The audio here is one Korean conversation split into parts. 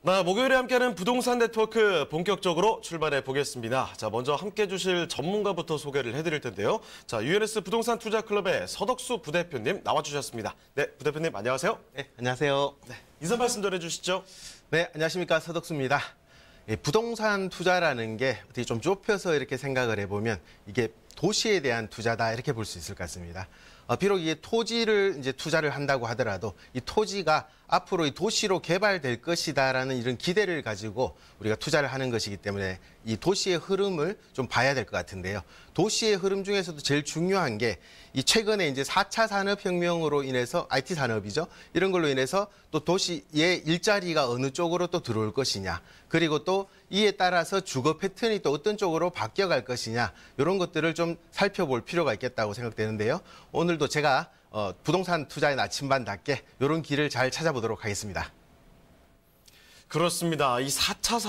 목요일에 함께하는 부동산 네트워크 본격적으로 출발해 보겠습니다. 자, 먼저 함께 해주실 전문가부터 소개를 해드릴 텐데요. 자, UNS 부동산 투자클럽의 서덕수 부대표님 나와주셨습니다. 네, 부대표님 안녕하세요. 네, 안녕하세요. 네, 인사 말씀 전해주시죠. 네, 안녕하십니까. 서덕수입니다. 부동산 투자라는 게 어떻게 좀 좁혀서 이렇게 생각을 해보면 이게 도시에 대한 투자다 이렇게 볼 수 있을 것 같습니다. 비록 이게 토지를 이제 투자를 한다고 하더라도 이 토지가 앞으로 이 도시로 개발될 것이다라는 이런 기대를 가지고 우리가 투자를 하는 것이기 때문에 이 도시의 흐름을 좀 봐야 될 것 같은데요. 도시의 흐름 중에서도 제일 중요한 게 이 최근에 이제 4차 산업혁명으로 인해서 IT 산업이죠. 이런 걸로 인해서 또 도시의 일자리가 어느 쪽으로 또 들어올 것이냐. 그리고 또 이에 따라서 주거 패턴이 또 어떤 쪽으로 바뀌어갈 것이냐. 이런 것들을 좀 살펴볼 필요가 있겠다고 생각되는데요. 오늘도 제가 부동산 투자의 나침반답게 이런 길을 잘 찾아보도록 하겠습니다. 그렇습니다. 이 4차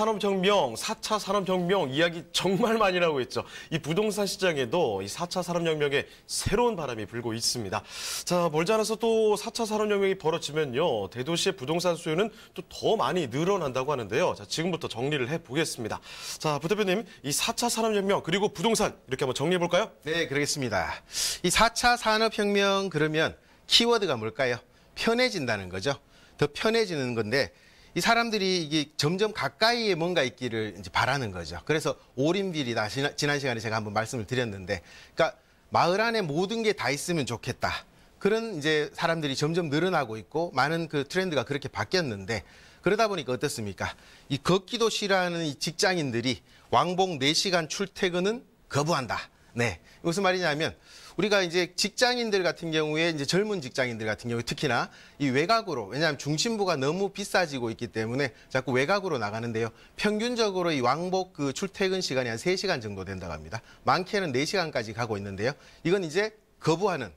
산업혁명 이야기 정말 많이 나오고 있죠. 이 부동산 시장에도 이 4차 산업혁명의 새로운 바람이 불고 있습니다. 자, 멀지 않아서 또 4차 산업혁명이 벌어지면요. 대도시의 부동산 수요는 또 더 많이 늘어난다고 하는데요. 자, 지금부터 정리를 해보겠습니다. 자, 부대표님, 이 4차 산업혁명 그리고 부동산 이렇게 한번 정리해볼까요? 네, 그러겠습니다. 이 4차 산업혁명 그러면 키워드가 뭘까요? 편해진다는 거죠. 더 편해지는 건데 이 사람들이 이게 점점 가까이에 뭔가 있기를 이제 바라는 거죠. 그래서 올인빌이다. 지난 시간에 제가 한번 말씀을 드렸는데, 그러니까 마을 안에 모든 게 다 있으면 좋겠다. 그런 이제 사람들이 점점 늘어나고 있고 많은 그 트렌드가 그렇게 바뀌었는데 그러다 보니까 어떻습니까? 이 걷기도 싫어하는 이 직장인들이 왕복 4시간 출퇴근은 거부한다. 네. 무슨 말이냐면 우리가 이제 직장인들 같은 경우에 이제 젊은 직장인들 같은 경우에 특히나 이 외곽으로 왜냐하면 중심부가 너무 비싸지고 있기 때문에 자꾸 외곽으로 나가는데요. 평균적으로 이 왕복 그 출퇴근 시간이 한 3시간 정도 된다고 합니다. 많게는 4시간까지 가고 있는데요. 이건 이제 거부하는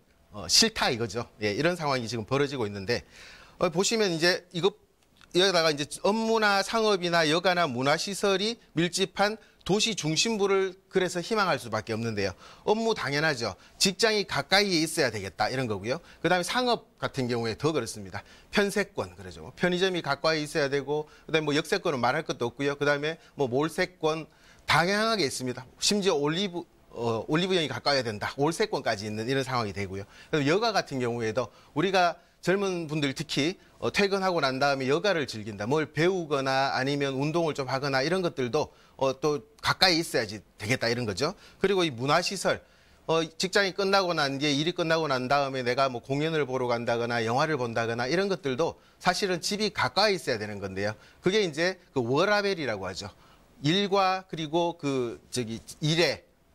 싫다 이거죠. 예, 이런 상황이 지금 벌어지고 있는데 보시면 이제 여기다가 이제 업무나 상업이나 여가나 문화시설이 밀집한 도시 중심부를 그래서 희망할 수밖에 없는데요. 업무 당연하죠. 직장이 가까이에 있어야 되겠다 이런 거고요. 그다음에 상업 같은 경우에 더 그렇습니다. 편세권 그러죠. 편의점이 가까이 있어야 되고 그다음에 뭐 역세권은 말할 것도 없고요. 그다음에 뭐 몰세권 다양하게 있습니다. 심지어 올리브영이 가까워야 된다. 올세권까지 있는 이런 상황이 되고요. 그래서 여가 같은 경우에도 우리가 젊은 분들 특히 퇴근하고 난 다음에 여가를 즐긴다. 뭘 배우거나 아니면 운동을 좀 하거나 이런 것들도 또 가까이 있어야지 되겠다 이런 거죠. 그리고 이 문화시설 직장이 끝나고 난 뒤에 일이 끝나고 난 다음에 내가 뭐 공연을 보러 간다거나 영화를 본다거나 이런 것들도 사실은 집이 가까이 있어야 되는 건데요. 그게 이제 그 워라밸이라고 하죠. 일과 그리고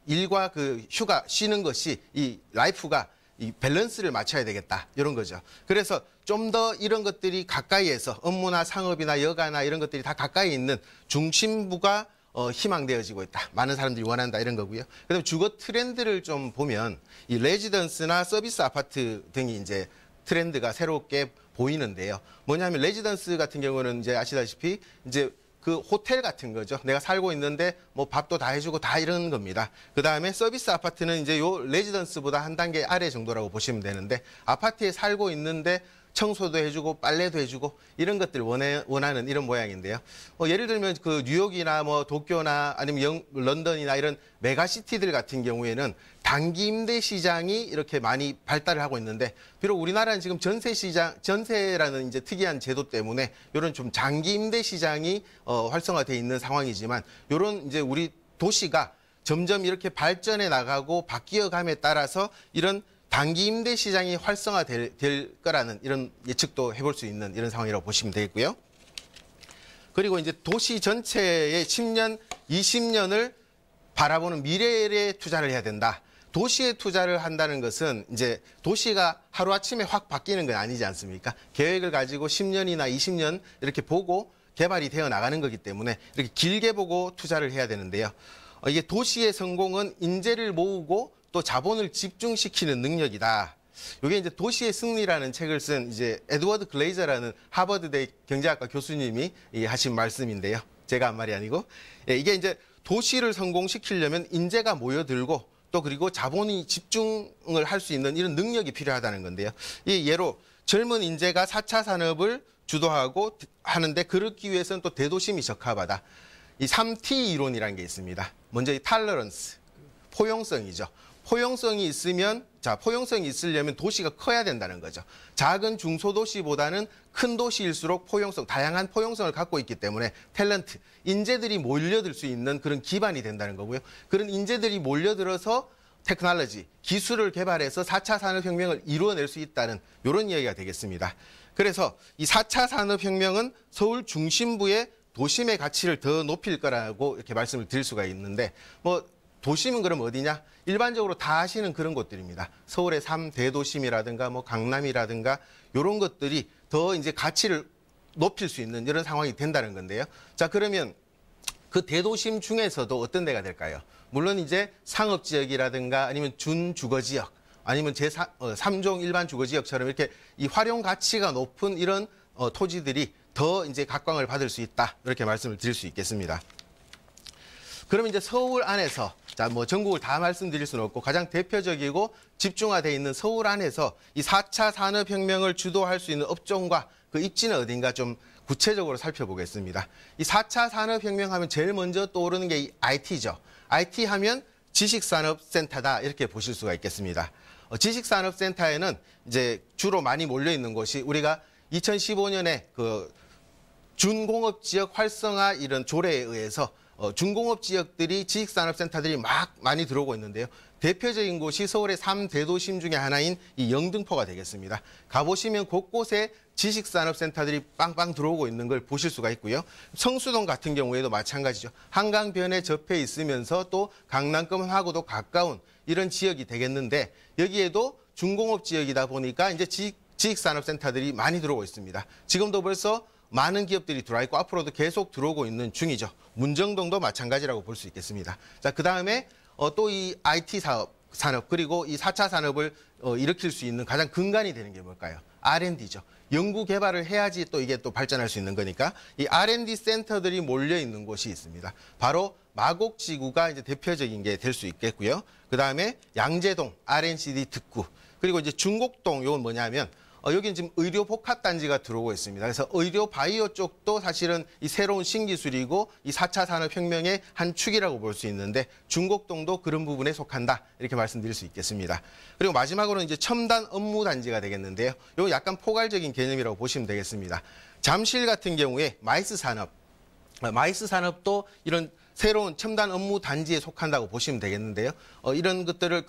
일과 그 휴가 쉬는 것이 이 라이프가 이 밸런스를 맞춰야 되겠다 이런 거죠. 그래서 좀 더 이런 것들이 가까이에서 업무나 상업이나 여가나 이런 것들이 다 가까이 있는 중심부가 희망되어지고 있다. 많은 사람들이 원한다 이런 거고요. 그다음에 주거 트렌드를 좀 보면 이 레지던스나 서비스 아파트 등이 이제 트렌드가 새롭게 보이는데요. 뭐냐면 레지던스 같은 경우는 이제 아시다시피 이제 그 호텔 같은 거죠. 내가 살고 있는데 뭐 밥도 다 해주고 다 이런 겁니다. 그 다음에 서비스 아파트는 이제 요 레지던스보다 한 단계 아래 정도라고 보시면 되는데 아파트에 살고 있는데 청소도 해주고 빨래도 해주고 이런 것들 원하는 이런 모양인데요. 예를 들면 그 뉴욕이나 뭐 도쿄나 아니면 런던이나 이런 메가시티들 같은 경우에는 단기 임대 시장이 이렇게 많이 발달을 하고 있는데 비록 우리나라는 지금 전세라는 이제 특이한 제도 때문에 이런 좀 장기 임대 시장이 활성화되어 있는 상황이지만 이런 이제 우리 도시가 점점 이렇게 발전해 나가고 바뀌어감에 따라서 이런 단기 임대 시장이 활성화될 거라는 이런 예측도 해볼 수 있는 이런 상황이라고 보시면 되겠고요. 그리고 이제 도시 전체의 10년, 20년을 바라보는 미래에 투자를 해야 된다. 도시에 투자를 한다는 것은 이제 도시가 하루아침에 확 바뀌는 건 아니지 않습니까? 계획을 가지고 10년이나 20년 이렇게 보고 개발이 되어 나가는 거기 때문에 이렇게 길게 보고 투자를 해야 되는데요. 이게 도시의 성공은 인재를 모으고 또 자본을 집중시키는 능력이다. 이게 이제 도시의 승리라는 책을 쓴 이제 에드워드 글레이저라는 하버드대 경제학과 교수님이 하신 말씀인데요. 제가 한 말이 아니고 이게 이제 도시를 성공시키려면 인재가 모여들고 또 그리고 자본이 집중을 할 수 있는 이런 능력이 필요하다는 건데요. 이 예로 젊은 인재가 4차 산업을 주도하고 하는데 그렇기 위해서는 또 대도심이 적합하다. 이 3T 이론이라는 게 있습니다. 먼저 이 탈러런스, 포용성이죠. 포용성이 있으면, 포용성이 있으려면 도시가 커야 된다는 거죠. 작은 중소도시보다는 큰 도시일수록 다양한 포용성을 갖고 있기 때문에 탤런트, 인재들이 몰려들 수 있는 그런 기반이 된다는 거고요. 그런 인재들이 몰려들어서 테크놀로지, 기술을 개발해서 4차 산업혁명을 이루어낼 수 있다는 이런 이야기가 되겠습니다. 그래서 이 4차 산업혁명은 서울 중심부의 도심의 가치를 더 높일 거라고 이렇게 말씀을 드릴 수가 있는데, 도심은 그럼 어디냐? 일반적으로 다 아시는 그런 곳들입니다. 서울의 3대도심이라든가 강남이라든가 이런 것들이 더 이제 가치를 높일 수 있는 이런 상황이 된다는 건데요. 자, 그러면 그 대도심 중에서도 어떤 데가 될까요? 물론 이제 상업지역이라든가 아니면 준주거지역 아니면 제3종 일반 주거지역처럼 이렇게 이 활용 가치가 높은 이런 토지들이 더 이제 각광을 받을 수 있다. 이렇게 말씀을 드릴 수 있겠습니다. 그러면 이제 서울 안에서 전국을 다 말씀드릴 수는 없고 가장 대표적이고 집중화되어 있는 서울 안에서 이 4차 산업혁명을 주도할 수 있는 업종과 그 입지는 어딘가 좀 구체적으로 살펴보겠습니다. 이 4차 산업혁명 하면 제일 먼저 떠오르는 게 이 IT죠. IT 하면 지식산업센터다 이렇게 보실 수가 있겠습니다. 지식산업센터에는 이제 주로 많이 몰려 있는 곳이 우리가 2015년에 그 준공업지역 활성화 이런 조례에 의해서 중공업 지역들이 지식산업센터들이 많이 들어오고 있는데요. 대표적인 곳이 서울의 3대도심 중에 하나인 이 영등포가 되겠습니다. 가보시면 곳곳에 지식산업센터들이 빵빵 들어오고 있는 걸 보실 수가 있고요. 성수동 같은 경우에도 마찬가지죠. 한강변에 접해 있으면서 또 강남권하고도 가까운 이런 지역이 되겠는데 여기에도 중공업 지역이다 보니까 이제 지식산업센터들이 많이 들어오고 있습니다. 지금도 벌써 많은 기업들이 들어와 있고 앞으로도 계속 들어오고 있는 중이죠. 문정동도 마찬가지라고 볼 수 있겠습니다. 자, 그 다음에 또 이 IT 산업 그리고 이 4차 산업을 일으킬 수 있는 가장 근간이 되는 게 뭘까요? R&D죠. 연구 개발을 해야지 또 이게 또 발전할 수 있는 거니까 이 R&D 센터들이 몰려 있는 곳이 있습니다. 바로 마곡지구가 이제 대표적인 게 될 수 있겠고요. 그 다음에 양재동 R&CD 특구 그리고 이제 중곡동 이건 뭐냐면 여기는 지금 의료복합단지가 들어오고 있습니다. 그래서 의료 바이오 쪽도 사실은 이 새로운 신기술이고 이 4차 산업혁명의 한 축이라고 볼 수 있는데 중곡동도 그런 부분에 속한다. 이렇게 말씀드릴 수 있겠습니다. 그리고 마지막으로는 이제 첨단 업무단지가 되겠는데요. 이거 약간 포괄적인 개념이라고 보시면 되겠습니다. 잠실 같은 경우에 마이스 산업도 이런 새로운 첨단 업무단지에 속한다고 보시면 되겠는데요. 이런 것들을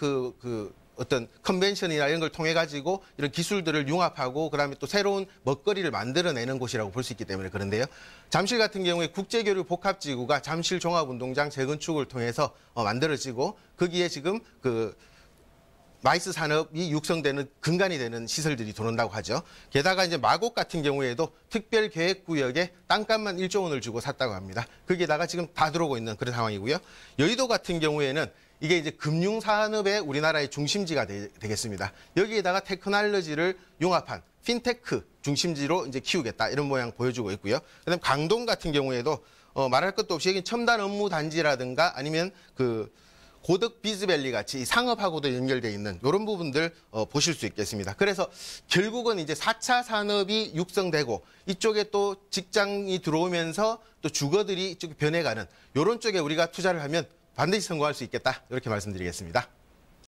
어떤 컨벤션이나 이런 걸 통해 가지고 이런 기술들을 융합하고 그다음에 또 새로운 먹거리를 만들어내는 곳이라고 볼 수 있기 때문에 그런데요. 잠실 같은 경우에 국제교류 복합지구가 잠실 종합운동장 재건축을 통해서 만들어지고 거기에 지금 그 마이스 산업이 육성되는 근간이 되는 시설들이 들어온다고 하죠. 게다가 이제 마곡 같은 경우에도 특별계획구역에 땅값만 1조 원을 주고 샀다고 합니다. 거기에다가 지금 다 들어오고 있는 그런 상황이고요. 여의도 같은 경우에는 이게 이제 금융산업의 우리나라의 중심지가 되겠습니다. 여기에다가 테크놀로지를 융합한 핀테크 중심지로 이제 키우겠다 이런 모양 보여주고 있고요. 그다음 강동 같은 경우에도 말할 것도 없이 여기 첨단 업무 단지라든가 아니면 그 고덕 비즈밸리 같이 상업하고도 연결되어 있는 이런 부분들 보실 수 있겠습니다. 그래서 결국은 이제 4차 산업이 육성되고 이쪽에 또 직장이 들어오면서 또 주거들이 이쪽에 변해가는 이런 쪽에 우리가 투자를 하면 반드시 성공할 수 있겠다. 이렇게 말씀드리겠습니다.